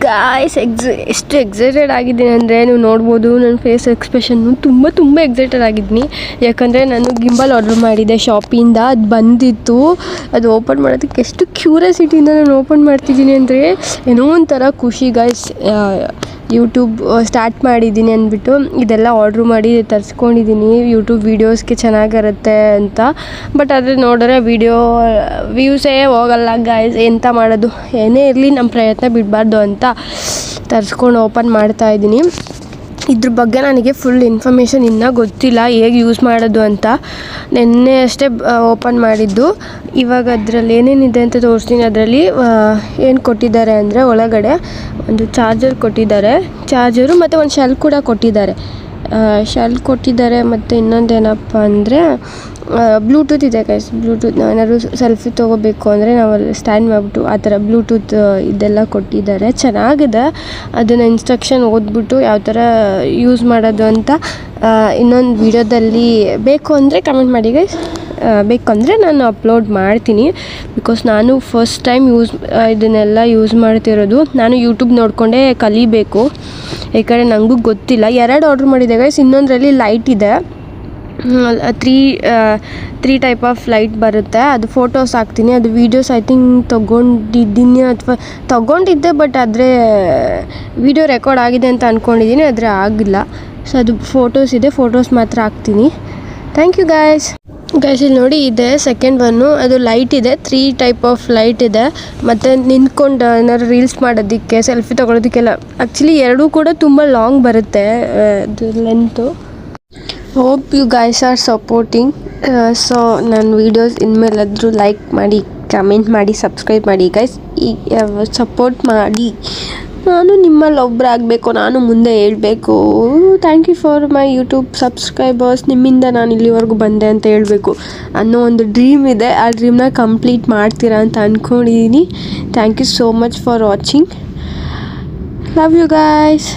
Guys ಎಷ್ಟು excited ಆಗಿದ್ದೀನಿ ಅಂದರೆ ನೀವು ನೋಡ್ಬೋದು ನನ್ನ ಫೇಸ್ ಎಕ್ಸ್ಪ್ರೆಷನ್ನು ತುಂಬ ಎಕ್ಸೈಟೆಡ್ ಆಗಿದ್ದೀನಿ. ಯಾಕಂದರೆ ನಾನು ಗಿಂಬಲ್ ಆರ್ಡ್ರ್ ಮಾಡಿದ್ದೆ ಶಾಪಿಂದ, ಅದು ಬಂದಿತ್ತು. ಅದು ಓಪನ್ ಮಾಡೋದಕ್ಕೆ ಎಷ್ಟು ಕ್ಯೂರಿಯಾಸಿಟಿಯಿಂದ ನಾನು ಓಪನ್ ಮಾಡ್ತಿದ್ದೀನಿ ಅಂದರೆ ಏನೋ ಒಂಥರ ಖುಷಿ ಗಾಯ್ಸ್. ಯೂಟ್ಯೂಬ್ ಸ್ಟಾರ್ಟ್ ಮಾಡಿದ್ದೀನಿ ಅಂದ್ಬಿಟ್ಟು ಇದೆಲ್ಲ ಆರ್ಡ್ರ್ ಮಾಡಿ ತರಿಸ್ಕೊಂಡಿದ್ದೀನಿ ಯೂಟ್ಯೂಬ್ ವೀಡಿಯೋಸ್ಗೆ ಚೆನ್ನಾಗಿರುತ್ತೆ ಅಂತ. ಬಟ್ ಆದರೆ ನೋಡಿದ್ರೆ ವ್ಯೂಸೇ ಹೋಗಲ್ಲ ಗಾಯ್ಸ್. ಎಂತ ಮಾಡೋದು, ಏನೇ ಇರಲಿ ನಮ್ಮ ಪ್ರಯತ್ನ ಬಿಡಬಾರ್ದು ಅಂತ ತರಿಸ್ಕೊಂಡು ಓಪನ್ ಮಾಡ್ತಾಯಿದ್ದೀನಿ. ಇದ್ರ ಬಗ್ಗೆ ನನಗೆ ಫುಲ್ ಇನ್ಫಾರ್ಮೇಷನ್ ಇನ್ನೂ ಗೊತ್ತಿಲ್ಲ, ಹೇಗೆ ಯೂಸ್ ಮಾಡೋದು ಅಂತ. ನೆನ್ನೆ ಅಷ್ಟೇ ಓಪನ್ ಮಾಡಿದ್ದು. ಇವಾಗ ಅದರಲ್ಲಿ ಏನೇನಿದೆ ಅಂತ ತೋರಿಸ್ತೀನಿ. ಅದರಲ್ಲಿ ಏನು ಕೊಟ್ಟಿದ್ದಾರೆ ಅಂದರೆ ಒಳಗಡೆ ಒಂದು ಚಾರ್ಜರ್ ಕೊಟ್ಟಿದ್ದಾರೆ, ಚಾರ್ಜರು ಮತ್ತು ಒಂದು ಶೆಲ್ ಕೂಡ ಕೊಟ್ಟಿದ್ದಾರೆ. ಮತ್ತು ಇನ್ನೊಂದೇನಪ್ಪ ಅಂದರೆ ಬ್ಲೂಟೂತ್ ಇದೆ ಗೈಸ್. ಬ್ಲೂಟೂತ್ ನಾವೇನಾದ್ರು ಸೆಲ್ಫಿ ತೊಗೋಬೇಕು ಅಂದರೆ ನಾವು ಅಲ್ಲಿ ಸ್ಟ್ಯಾಂಡ್ ಮಾಡಿಬಿಟ್ಟು ಆ ಥರ ಬ್ಲೂಟೂತ್ ಇದೆಲ್ಲ ಕೊಟ್ಟಿದ್ದಾರೆ, ಚೆನ್ನಾಗಿದೆ. ಅದನ್ನು ಇನ್ಸ್ಟ್ರಕ್ಷನ್ ಓದ್ಬಿಟ್ಟು ಯಾವ ಥರ ಯೂಸ್ ಮಾಡೋದು ಅಂತ ಇನ್ನೊಂದು ವಿಡಿಯೋದಲ್ಲಿ ಬೇಕು ಅಂದರೆ ಕಮೆಂಟ್ ಮಾಡಿ ಗೈಸ್. ಬೇಕಂದರೆ ನಾನು ಅಪ್ಲೋಡ್ ಮಾಡ್ತೀನಿ. ಬಿಕಾಸ್ ನಾನು ಫಸ್ಟ್ ಟೈಮ್ ಇದನ್ನೆಲ್ಲ ಯೂಸ್ ಮಾಡ್ತಿರೋದು. ನಾನು ಯೂಟ್ಯೂಬ್ ನೋಡಿಕೊಂಡೇ ಕಲಿಬೇಕು, ಯಾಕಂದರೆ ನನಗೂ ಗೊತ್ತಿಲ್ಲ. 2 ಆರ್ಡ್ರ್ ಮಾಡಿದೆ ಗೈಸ್. ಇನ್ನೊಂದರಲ್ಲಿ ಲೈಟ್ ಇದೆ, 3 ಟೈಪ್ ಆಫ್ ಲೈಟ್ ಬರುತ್ತೆ. ಅದು ಫೋಟೋಸ್ ಹಾಕ್ತೀನಿ, ಅದು ವೀಡಿಯೋಸ್ ಐ ಥಿಂಕ್ ತೊಗೊಂಡಿದ್ದೀನಿ ಅಥವಾ ತೊಗೊಂಡಿದ್ದೆ. ಬಟ್ ಆದರೆ ವೀಡಿಯೋ ರೆಕಾರ್ಡ್ ಆಗಿದೆ ಅಂತ ಅಂದ್ಕೊಂಡಿದ್ದೀನಿ, ಆದರೆ ಆಗಿಲ್ಲ. ಸೊ ಅದು ಫೋಟೋಸ್ ಇದೆ, ಫೋಟೋಸ್ ಮಾತ್ರ ಹಾಕ್ತೀನಿ. Thank you guys. ಇಲ್ಲಿ ನೋಡಿ, ಇದೆ ಸೆಕೆಂಡ್ ಒನ್ನು. ಅದು ಲೈಟ್ ಇದೆ, 3 ಟೈಪ್ ಆಫ್ ಲೈಟ್ ಇದೆ. ಮತ್ತು ನಿಂತ್ಕೊಂಡು ಏನಾದ್ರು ರೀಲ್ಸ್ ಮಾಡೋದಕ್ಕೆ, ಸೆಲ್ಫಿ ತೊಗೊಳೋದಕ್ಕೆಲ್ಲ. ಆ್ಯಕ್ಚುಲಿ ಎರಡೂ ಕೂಡ ತುಂಬ ಲಾಂಗ್ ಬರುತ್ತೆ ಅದು length. Hope you guys are supporting. So ನನ್ನ ವೀಡಿಯೋಸ್ ಇನ್ಮೇಲಾದರೂ ಲೈಕ್ ಮಾಡಿ, ಕಮೆಂಟ್ ಮಾಡಿ, ಸಬ್ಸ್ಕ್ರೈಬ್ ಮಾಡಿ ಗೈಸ್. ಸಪೋರ್ಟ್ ಮಾಡಿ. ನಾನು ನಿಮ್ಮಲ್ಲಿ ಒಬ್ಬರಾಗಬೇಕು, ನಾನು ಮುಂದೆ ಹೇಳಬೇಕು. Thank you for my YouTube subscribers. ನಿಮ್ಮಿಂದ ನಾನು ಇಲ್ಲಿವರೆಗೂ ಬಂದೆ ಅಂತ ಹೇಳಬೇಕು ಅನ್ನೋ ಒಂದು ಡ್ರೀಮ್ ಇದೆ. ಆ ಡ್ರೀಮ್ನ ಕಂಪ್ಲೀಟ್ ಮಾಡ್ತೀರಾ ಅಂತ ಅಂದ್ಕೊಂಡಿದ್ದೀನಿ. Thank you so much for watching. Love you guys.